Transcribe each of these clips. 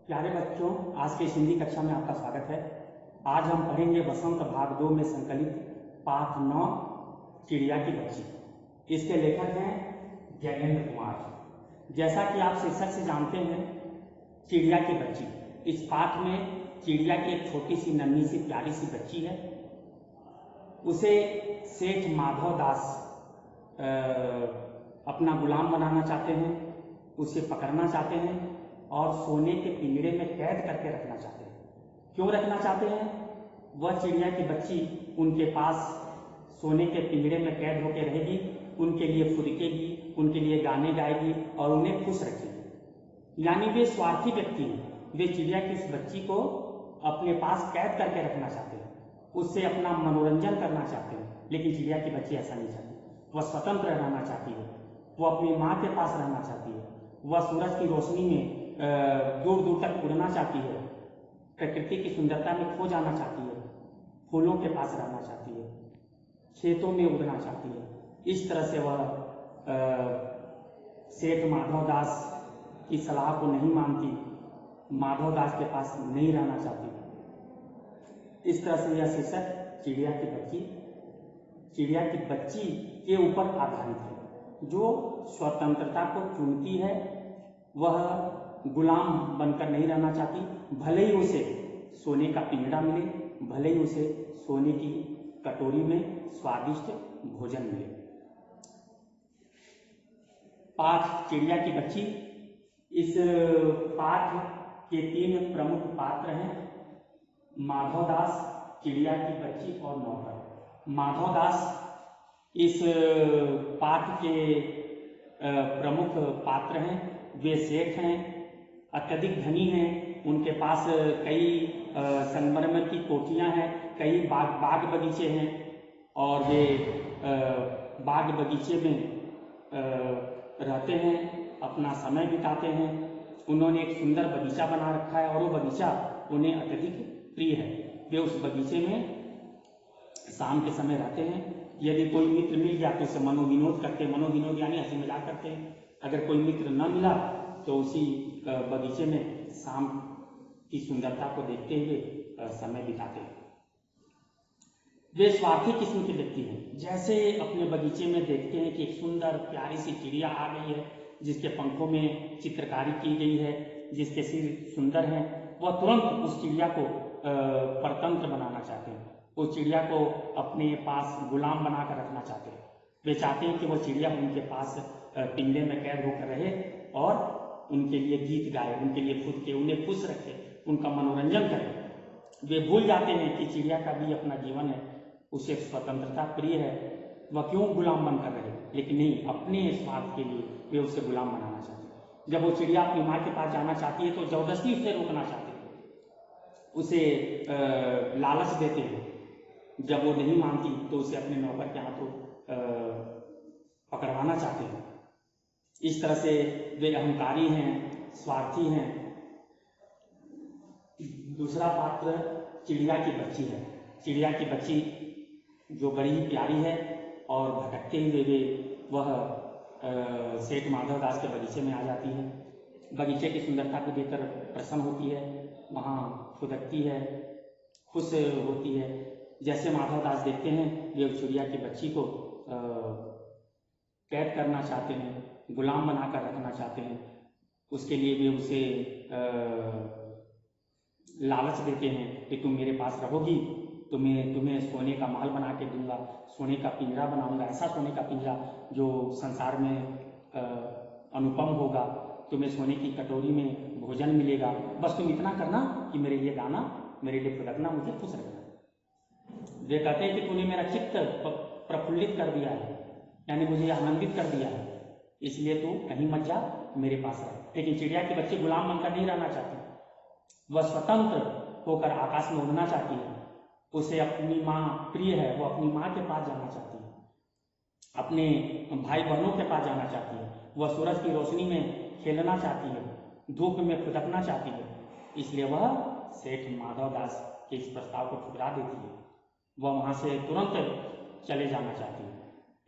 प्यारे बच्चों, आज के इस हिंदी कक्षा में आपका स्वागत है। आज हम पढ़ेंगे वसंत भाग 2 में संकलित पाठ 9 चिड़िया की बच्ची। इसके लेखक हैं जैनेन्द्र कुमार। जैसा कि आप शीर्षक से जानते हैं, चिड़िया की बच्ची। इस पाठ में चिड़िया की एक छोटी सी नन्ही सी प्यारी सी बच्ची है। उसे सेठ माधव दास अपना गुलाम बनाना चाहते हैं, उसे पकड़ना चाहते हैं और सोने के पिंजरे में कैद करके रखना चाहते हैं। क्यों रखना चाहते हैं? वह चिड़िया की बच्ची उनके पास सोने के पिंजरे में कैद होकर रहेगी, उनके लिए फुदकेगी, उनके लिए गाने गाएगी और उन्हें खुश रखेगी। यानी वे स्वार्थी व्यक्ति हैं। वे चिड़िया की उस बच्ची को अपने पास कैद करके रखना चाहते हैं, उससे अपना मनोरंजन करना चाहते हैं। लेकिन चिड़िया की बच्ची ऐसा नहीं चाहती। वह स्वतंत्र रहना चाहती है, वह अपनी माँ के पास रहना चाहती है, वह सूरज की रोशनी में दूर दूर तक उड़ना चाहती है, प्रकृति की सुंदरता में खो जाना चाहती है, फूलों के पास रहना चाहती है, खेतों में उड़ना चाहती है। इस तरह से वह सेठ माधव दास की सलाह को नहीं मानती, माधव दास के पास नहीं रहना चाहती। इस तरह से यह शीर्षक चिड़िया की बच्ची के ऊपर आधारित है। जो स्वतंत्रता को चुनती है, वह गुलाम बनकर नहीं रहना चाहती। भले ही उसे सोने का पिंजरा मिले, भले ही उसे सोने की कटोरी में स्वादिष्ट भोजन मिले। पाठ चिड़िया की बच्ची। इस पाठ के 3 प्रमुख पात्र हैं: माधव दास, चिड़िया की बच्ची और नौकर। माधव दास इस पाठ के प्रमुख पात्र हैं। वे सेठ हैं, अत्यधिक धनी हैं। उनके पास कई संगमरमर की कोठियां हैं, कई बाग बगीचे हैं और वे बाग बगीचे में रहते हैं, अपना समय बिताते हैं। उन्होंने एक सुंदर बगीचा बना रखा है और वो बगीचा उन्हें अत्यधिक प्रिय है। वे उस बगीचे में शाम के समय रहते हैं। यदि कोई मित्र मिल गया तो उसे मनोविनोद करते हैं। मनोविनोद यानी हंसी मजाक करते हैं। अगर कोई मित्र न मिला तो उसी बगीचे में शाम की सुंदरता को देखते हुए समय बिताते हैं। वे स्वार्थी किस्म के व्यक्ति हैं। जैसे अपने बगीचे में देखते हैं कि एक सुंदर प्यारी सी चिड़िया आ गई है, जिसके पंखों में चित्रकारी की गई है, जिसके सिर सुंदर हैं, वह तुरंत उस चिड़िया को परतंत्र बनाना चाहते हैं। उस चिड़िया को अपने पास गुलाम बनाकर रखना चाहते हैं। वे चाहते हैं कि वो चिड़िया उनके पास पिंजरे में कैद होकर रहे और उनके लिए गीत गाए, उनके लिए फुदके, उन्हें खुश रखे, उनका मनोरंजन करे। वे भूल जाते हैं कि चिड़िया का भी अपना जीवन है, उसे स्वतंत्रता प्रिय है, वह क्यों गुलाम बनकर रहे। लेकिन नहीं, अपने स्वार्थ के लिए वे उसे गुलाम बनाना चाहते हैं। जब वो चिड़िया अपनी माँ के पास जाना चाहती है तो जबरदस्ती उसे रोकना चाहते हैं, उसे लालच देते हैं। जब वो नहीं मानती तो उसे अपने नौकर के हाथों पकड़वाना चाहते हैं। इस तरह से वे अहंकारी हैं, स्वार्थी हैं। दूसरा पात्र चिड़िया की बच्ची है। चिड़िया की बच्ची जो बड़ी ही प्यारी है और भटकते हुए वह सेठ माधव दास के बगीचे में आ जाती है। बगीचे की सुंदरता को देखकर प्रसन्न होती है, वहाँ फुदकती है, खुश होती है। जैसे माधव दास देखते हैं, वे चिड़िया की बच्ची को कैद करना चाहते हैं, गुलाम बनाकर रखना चाहते हैं। उसके लिए वे उसे लालच देते हैं कि तुम मेरे पास रहोगी तो मैं तुम्हें सोने का महल बना के दूंगा, सोने का पिंजरा बनाऊंगा, ऐसा सोने का पिंजरा जो संसार में अनुपम होगा। तुम्हें सोने की कटोरी में भोजन मिलेगा, बस तुम इतना करना कि मेरे लिए गाना, मेरे लिए फुदकना, मुझे खुश रखना। वे कहते हैं कि तूने मेरा चित्त प्रफुल्लित कर दिया है, यानी मुझे आनंदित कर दिया है, इसलिए तू कहीं मत जा, मेरे पास रह। लेकिन चिड़िया की बच्ची गुलाम बनकर नहीं रहना चाहती। वह स्वतंत्र होकर आकाश में उड़ना चाहती है। उसे अपनी माँ प्रिय है, वो अपनी माँ के पास जाना चाहती है, अपने भाई बहनों के पास जाना चाहती है। वह सूरज की रोशनी में खेलना चाहती है, धूप में फुदकना चाहती है। इसलिए वह सेठ माधव दास के इस प्रस्ताव को ठुकरा देती है। वह वहाँ से तुरंत चले जाना चाहती है।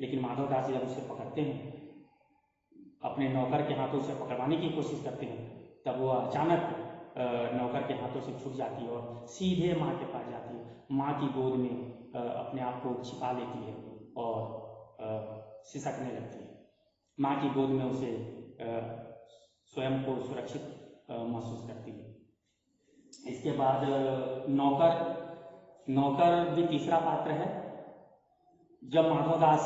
लेकिन माधव दास जब उसे पकड़ते हैं, अपने नौकर के हाथों से पकड़वाने की कोशिश करते हैं, तब वह अचानक नौकर के हाथों से छूट जाती है और सीधे माँ के पास जाती है। माँ की गोद में अपने आप को छिपा लेती है और सिसकने लगती है। माँ की गोद में उसे स्वयं को सुरक्षित महसूस करती है। इसके बाद नौकर भी तीसरा पात्र है। जब माधवदास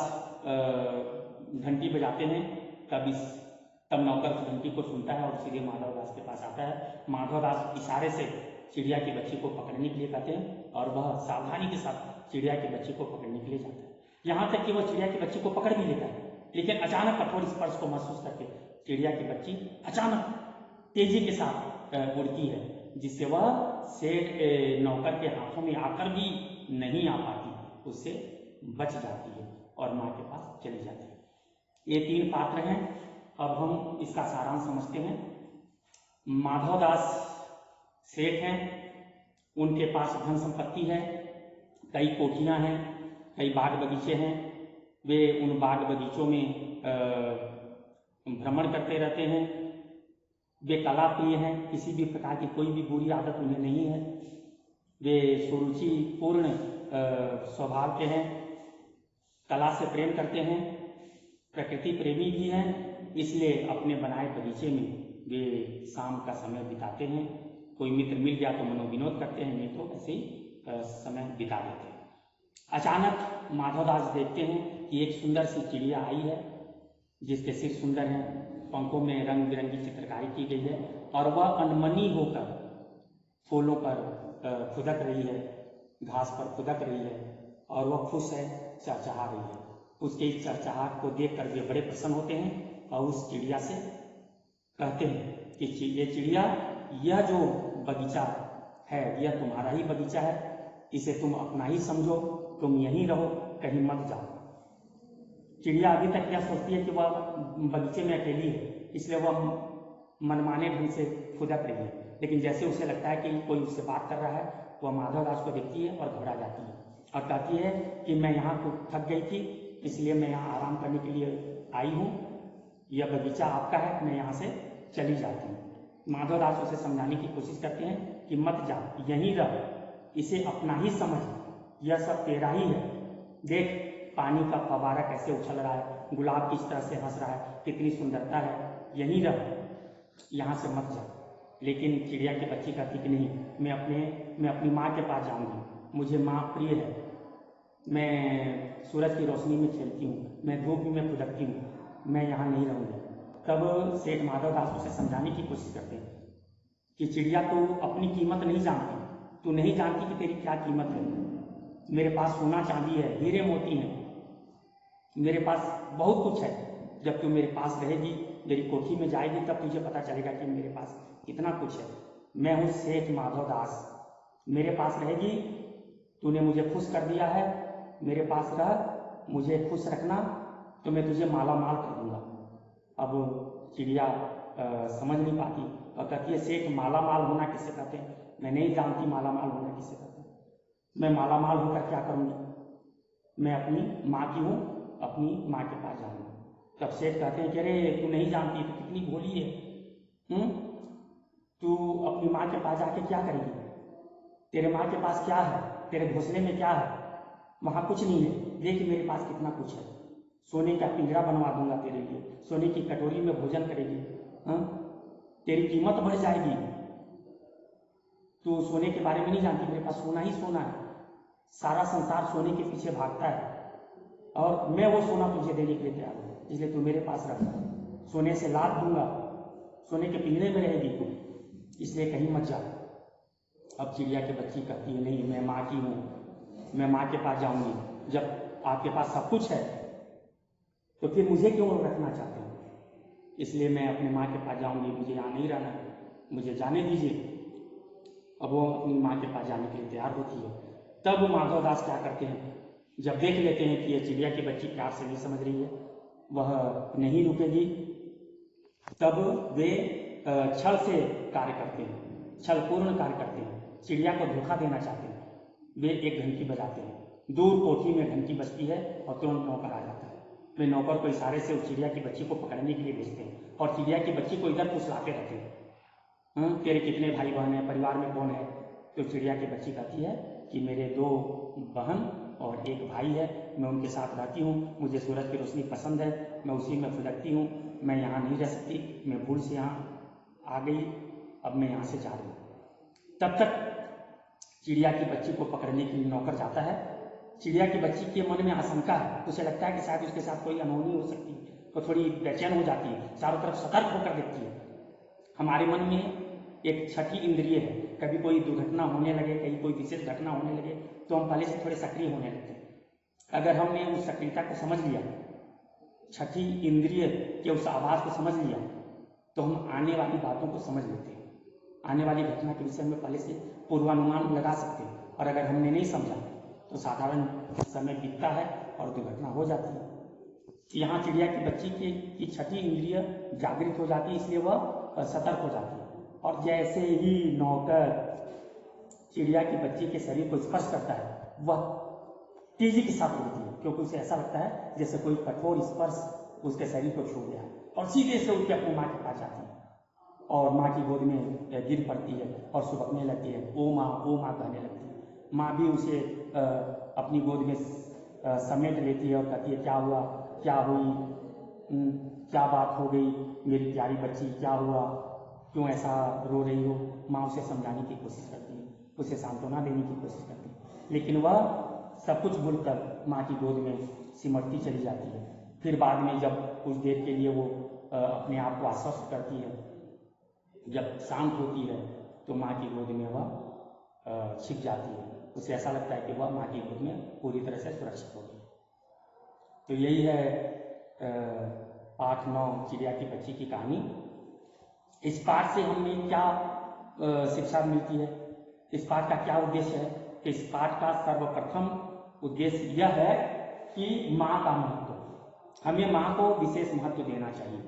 घंटी बजाते हैं तब नौकर उस घंटी को सुनता है और सीधे माधवदास के पास आता है। माधवदास इशारे से चिड़िया की बच्ची को पकड़ने के लिए कहते हैं और वह सावधानी के साथ चिड़िया की बच्ची को पकड़ने के लिए जाता है। यहाँ तक कि वह चिड़िया की बच्ची को पकड़ भी लेता है, लेकिन अचानक कठोर स्पर्श को महसूस करके चिड़िया की बच्ची अचानक तेजी के साथ उड़ती है, जिससे वह सेठ नौकर के हाथों में आकर भी नहीं आ पाती, उससे बच जाती है और माँ के पास चली जाती है। ये 3 पात्र हैं। अब हम इसका सारांश समझते हैं। माधवदास सेठ हैं, उनके पास धन संपत्ति है, कई कोठियाँ हैं, कई बाग बगीचे हैं। वे उन बाग बगीचों में भ्रमण करते रहते हैं। वे कला प्रिय हैं, किसी भी प्रकार की कोई भी बुरी आदत उन्हें नहीं है। वे सुरुचि पूर्ण स्वभाव के हैं, कला से प्रेम करते हैं, प्रकृति प्रेमी भी हैं। इसलिए अपने बनाए बगीचे में वे शाम का समय बिताते हैं। कोई मित्र मिल गया तो मनोविनोद करते हैं, नहीं तो ऐसे ही समय बिता देते हैं। अचानक माधवदास देखते हैं कि एक सुंदर सी चिड़िया आई है, जिसके सिर सुंदर हैं, पंखों में रंग बिरंगी चित्रकारी की गई है और वह अनमनी होकर फूलों पर फुदक रही है, घास पर फुदक रही है और वह खुश है, चहचहा रही है। उसके इस चहचहाहट को देखकर वे बड़े प्रसन्न होते हैं और उस चिड़िया से कहते हैं कि ये चिड़िया, यह जो बगीचा है यह तुम्हारा ही बगीचा है, इसे तुम अपना ही समझो, तुम यहीं रहो, कहीं मत जाओ। चिड़िया अभी तक क्या सोचती है कि वह बगीचे में अकेली है, इसलिए वह मनमाने ढंग से फुदक रही है। लेकिन जैसे उसे लगता है कि कोई उससे बात कर रहा है, वह माधवदास को देखती है और घबरा जाती है और कहती है कि मैं यहाँ थक गई थी, इसलिए मैं यहाँ आराम करने के लिए आई हूँ, यह बगीचा आपका है, मैं यहाँ से चली जाती हूँ। माधवदास उसे समझाने की कोशिश करते हैं कि मत जा, यहीं रह, इसे अपना ही समझ, यह सब तेरा ही है। देख पानी का फव्वारा कैसे उछल रहा है, गुलाब किस तरह से हंस रहा है, कितनी सुंदरता है, यहीं रह, यहाँ से मत जा। लेकिन चिड़िया की बच्ची कहती कि नहीं, मैं अपनी माँ के पास जाऊँगी, मुझे माँ प्रिय है, मैं सूरज की रोशनी में खेलती हूँ, मैं धूप में फुदकती हूँ, मैं यहाँ नहीं रहूँगी। तब सेठ माधवदास उसे समझाने की कोशिश करते हैं कि चिड़िया, तू अपनी कीमत नहीं जानती, तू नहीं जानती कि तेरी क्या कीमत है। मेरे पास सोना चांदी है, हीरे मोती हैं, मेरे पास बहुत कुछ है। जब तू मेरे पास रहेगी, मेरी कोठी में जाएगी, तब तुझे पता चलेगा कि मेरे पास कितना कुछ है। मैं हूँ सेठ माधवदास, मेरे पास रहेगी, तूने मुझे खुश कर दिया है, मेरे पास रह, मुझे खुश रखना तो मैं तुझे माला माल कर दूंगा। अब चिड़िया समझ नहीं पाती और कहती है, सेठ माला माल होना किससे कहते हैं, मैं नहीं जानती माला माल होना किससे कहते हैं, मैं माला माल होकर क्या करूँगी, मैं अपनी माँ की हूँ, अपनी माँ के पास जाऊँगी। तब सेठ कहते हैं कि अरे तू नहीं जानती, तू कितनी भोली है, तू अपनी माँ के पास जाके क्या करेगी, तेरे माँ के पास क्या है, तेरे घोंसले में क्या है, वहाँ कुछ नहीं है, देख मेरे पास कितना कुछ है, सोने का पिंजरा बनवा दूंगा तेरे लिए, सोने की कटोरी में भोजन करेगी, तेरी कीमत बढ़ जाएगी। तू सोने के बारे में नहीं जानती, मेरे पास सोना ही सोना है, सारा संसार सोने के पीछे भागता है और मैं वो सोना तुझे देने के लिए तैयार हूँ, इसलिए तू मेरे पास रह, सोने से लाद दूंगा, सोने के पिंजरे में रहेगी तू, इसलिए कहीं मत जा। अब चिड़िया की बच्ची कहती है, नहीं, मैं माँ की हूँ, मैं माँ के पास जाऊँगी। जब आपके पास सब कुछ है तो फिर मुझे क्यों रखना चाहते हैं, इसलिए मैं अपने माँ के पास जाऊँगी, मुझे यहाँ नहीं रहना है, मुझे जाने दीजिए। अब वो अपनी माँ के पास जाने के लिए तैयार होती है। तब माधवदास क्या करते हैं, जब देख लेते हैं कि ये चिड़िया की बच्ची प्यार से नहीं समझ रही है, वह नहीं रुकेगी, तब वे छल से कार्य करते हैं, छलपूर्ण कार्य करते हैं, चिड़िया को धोखा देना चाहते हैं। वे एक घंटी बजाते हैं, दूर कोठी में घंटी बजती है और तुरंत नौकर आ जाता है। वे नौकर को इशारे से उस चिड़िया की बच्ची को पकड़ने के लिए भेजते हैं और चिड़िया की बच्ची को इधर फुसलाते रहते हैं। तेरे कितने भाई बहन हैं, परिवार में कौन है? तो चिड़िया की बच्ची कहती है कि मेरे 2 बहन और 1 भाई है, मैं उनके साथ रहती हूँ, मुझे सूरज की रोशनी पसंद है, मैं उसी में फुदकती हूँ, मैं यहाँ नहीं रह सकती, मैं भूल से यहाँ आ गई, अब मैं यहाँ से जा रही हूँ। तब तक चिड़िया की बच्ची को पकड़ने के लिए नौकर जाता है। चिड़िया की बच्ची के मन में आशंका है, उसे लगता है कि शायद उसके साथ कोई अनहोनी हो सकती है, तो थोड़ी बेचैन हो जाती है, चारों तरफ सतर्क होकर देखती है। हमारे मन में एक छठी इंद्रिय है, कभी कोई दुर्घटना होने लगे, कहीं कोई विशेष घटना होने लगे, तो हम पहले से थोड़े सक्रिय होने लगते हैं। अगर हमने उस सक्रियता को समझ लिया, छठी इंद्रिय के उस आवाज़ को समझ लिया, तो हम आने वाली बातों को समझ लेते हैं, आने वाली घटना के विषय में पहले से पूर्वानुमान लगा सकते हैं। और अगर हमने नहीं समझा तो साधारण समय बीतता है और दुर्घटना हो जाती है। यहाँ चिड़िया की बच्ची की छठी इंद्रिय जागृत हो जाती है, इसलिए वह सतर्क हो जाती है। और जैसे ही नौकर चिड़िया की बच्ची के शरीर को स्पर्श करता है, वह तेजी के साथ उड़ती है, क्योंकि उसे ऐसा लगता है जैसे कोई कठोर स्पर्श उसके शरीर को छू गया है, और सीधे से उठ के अपनी माँ के पास जाती है और माँ की गोद में गिर पड़ती है और सुबकने लगती है, ओ माँ कहने लगती है। माँ भी उसे अपनी गोद में समेट लेती है और कहती है, क्या हुआ, क्या हुई, क्या बात हो गई मेरी प्यारी बच्ची, क्या हुआ, क्यों ऐसा रो रही हो? माँ उसे समझाने की कोशिश करती है, उसे सांत्वना देने की कोशिश करती है, लेकिन वह सब कुछ भूलकर माँ की गोद में सिमटती चली जाती है। फिर बाद में जब कुछ देर के लिए वो अपने आप को आश्वस्त करती है, जब शांत होती है, तो माँ की गोद में वह छिप जाती है। उसे ऐसा लगता है कि वह माँ की गोद में पूरी तरह से सुरक्षित हो गई। तो यही है 8-9 चिड़िया की बच्ची की कहानी। इस पाठ से हमें क्या शिक्षा मिलती है, इस पाठ का क्या उद्देश्य है? इस पाठ का सर्वप्रथम उद्देश्य यह है कि माँ का महत्व, हमें माँ को विशेष महत्व देना चाहिए।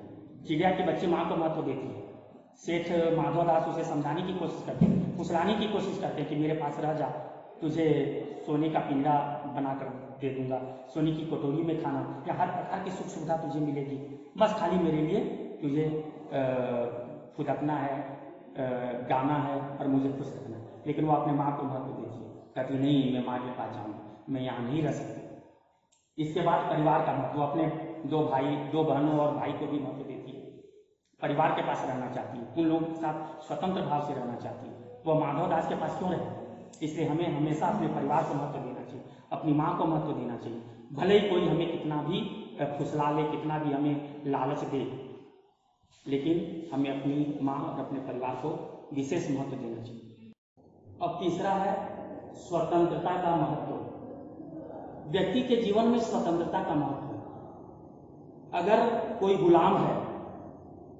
चिड़िया की बच्ची माँ को महत्व देती है। सेठ माधवदास उसे समझाने की कोशिश करते हैं, फुसलाने की कोशिश करते हैं कि मेरे पास रह जा, तुझे सोने का पिंजरा बनाकर दे दूंगा, सोने की कटोरी में खाना या हर प्रकार की सुख सुविधा तुझे मिलेगी, बस खाली मेरे लिए तुझे फुदकना है, गाना है और मुझे खुश रखना है। लेकिन वो अपने माँ को महत्व देती है, कहती नहीं, मैं माँ के पास जाऊँगी, मैं यहाँ नहीं रह सकती। इसके बाद परिवार का महत्व, अपने 2 बहनों और भाई को भी महत्व देती है, परिवार के पास रहना चाहती है, उन लोगों के साथ स्वतंत्र भाव से रहना चाहती है। वह माधवदास के पास क्यों रहे? इसलिए हमें हमेशा अपने परिवार को महत्व देना चाहिए, अपनी माँ को महत्व देना चाहिए। भले ही कोई हमें कितना भी फुसला ले, कितना भी हमें लालच दे, लेकिन हमें अपनी माँ और अपने परिवार को विशेष महत्व देना चाहिए। अब तीसरा है स्वतंत्रता का महत्व। व्यक्ति के जीवन में स्वतंत्रता का महत्व। अगर कोई गुलाम है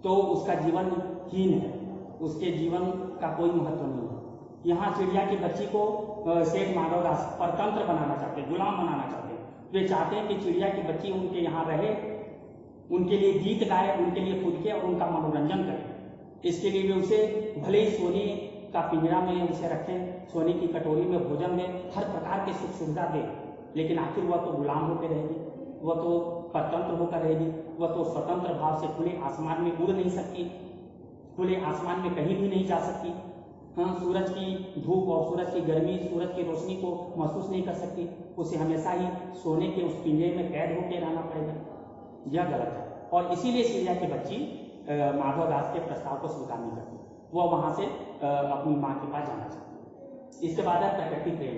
तो उसका जीवन हीन है, उसके जीवन का कोई महत्व नहीं है। यहाँ चिड़िया की बच्ची को सेठ माधवदास परतंत्र बनाना चाहते हैं, गुलाम बनाना चाहते हैं। वे चाहते हैं कि चिड़िया की बच्ची उनके यहाँ रहे, उनके लिए गीत गाए, उनके लिए कूदके और उनका मनोरंजन करे। इसके लिए वे उसे भले ही सोने का पिंजरा में उसे रखें, सोने की कटोरी में भोजन दें, हर प्रकार की सुख सुविधा दें, लेकिन आखिर वह तो गुलाम होकर रहेगी, वह तो परतंत्र होकर रहेगी, वह तो स्वतंत्र भाव से खुले आसमान में उड़ नहीं सकती, खुले आसमान में कहीं भी नहीं जा सकती। हाँ, सूरज की धूप और सूरज की गर्मी, सूरज की रोशनी को महसूस नहीं कर सकती। उसे हमेशा ही सोने के उस पिंजरे में कैद होकर रहना पड़ेगा। यह गलत है, और इसीलिए चिड़िया की बच्ची माधवदास के प्रस्ताव को स्वीकार नहीं करती, वह वहाँ से अपनी माँ के पास जाना चाहती है। इसके बाद है प्रकृति प्रेम।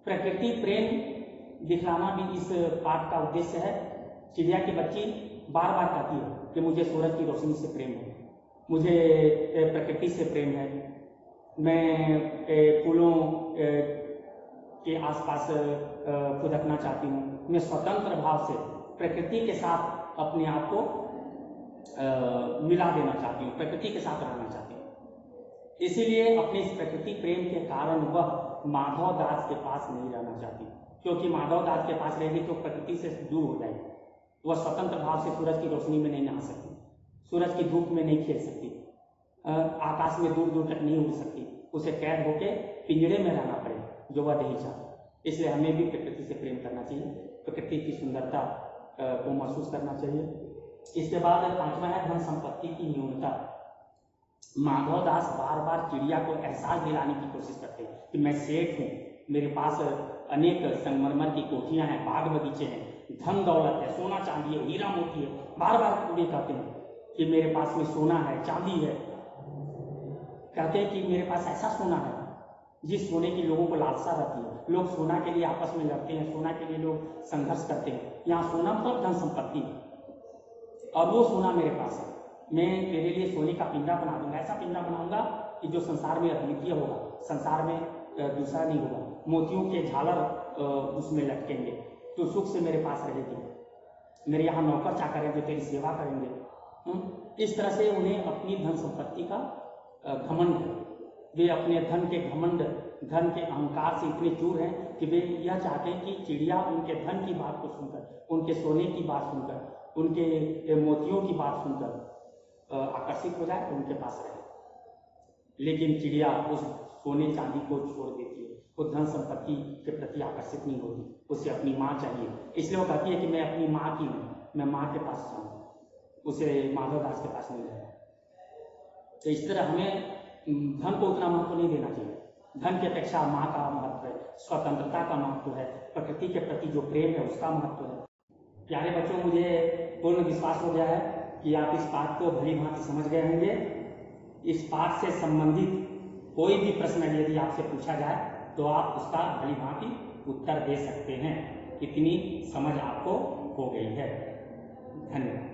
प्रकृति प्रेम दिखलाना भी इस पाठ का उद्देश्य है। चिड़िया की बच्ची बार बार कहती है कि मुझे सूरज की रोशनी से प्रेम है, मुझे प्रकृति से प्रेम है, मैं फूलों के आसपास फुदकना चाहती हूँ, मैं स्वतंत्र भाव से प्रकृति के साथ अपने आप को मिला देना चाहती हूँ, प्रकृति के साथ रहना चाहती हूँ। इसीलिए अपने इस प्रकृति प्रेम के कारण वह माधवदास के पास नहीं रहना चाहती, क्योंकि माधवदास के पास रहेगी तो प्रकृति से दूर हो जाएगी। वह स्वतंत्र भाव से सूरज की रोशनी में नहीं नहा सकती, सूरज की धूप में नहीं खेल सकती, आकाश में दूर दूर तक नहीं उड़ सकती, उसे कैद होके पिंजरे में रहना पड़ेगा, जो वह नहीं चाहती। इसलिए हमें भी प्रकृति से प्रेम करना चाहिए, प्रकृति की सुंदरता को महसूस करना चाहिए। इसके बाद 5वां है धन संपत्ति की न्यूनता। माधव दास बार बार चिड़िया को एहसास दिलाने की कोशिश करते हैं कि मैं सेठ हूँ, मेरे पास अनेक संगमरमर की कोठियां हैं, बाग बगीचे हैं, धन दौलत है, सोना चांदी है, हीरा मोती है। बार बार ये कहते हैं कि मेरे पास में सोना है, चांदी है। कहते हैं कि मेरे पास ऐसा सोना है जिस सोने की लोगों को लालसा रहती है। लोग सोना के लिए आपस में लड़ते हैं, सोना के लिए लोग संघर्ष करते हैं। यहाँ सोना मतलब धन संपत्ति है, और वो सोना मेरे पास है। मैं तेरे लिए सोने का पिंडा बना दूंगा, ऐसा पिंडा बनाऊंगा कि जो संसार में अद्वितीय होगा, संसार में दूसरा नहीं होगा। मोतियों के झालर उसमें लटकेंगे, तो सुख से मेरे पास रहेगी। मेरे यहाँ नौकर चाकर हैं जो तेरी सेवा करेंगे। इस तरह से उन्हें अपनी धन संपत्ति का घमंड है। वे अपने धन के घमंड, धन के अहंकार से इतने चूर हैं कि वे यह चाहते हैं कि चिड़िया उनके धन की बात को सुनकर, उनके सोने की बात सुनकर, उनके मोतियों की बात सुनकर आकर्षित हो जाए, उनके पास रहे। लेकिन चिड़िया उस सोने चांदी को छोड़ देती है, वो धन संपत्ति के प्रति आकर्षित नहीं होती, उसे अपनी माँ चाहिए। इसलिए वो कहती है कि मैं अपनी माँ की हूँ, मैं माँ के पास जाऊँ, उसे माधव दास के पास नहीं जाए। तो इस तरह हमें धन को उतना महत्व नहीं देना चाहिए। धन की अपेक्षा माँ का महत्व है, स्वतंत्रता का महत्व है, प्रकृति के प्रति जो प्रेम है उसका महत्व है। प्यारे बच्चों, मुझे पूर्ण विश्वास हो गया है कि आप इस पाठ को भली भांति समझ गए होंगे। इस पाठ से संबंधित कोई भी प्रश्न यदि आपसे पूछा जाए तो आप उसका भली भांति उत्तर दे सकते हैं। इतनी समझ आपको हो गई है। धन्यवाद।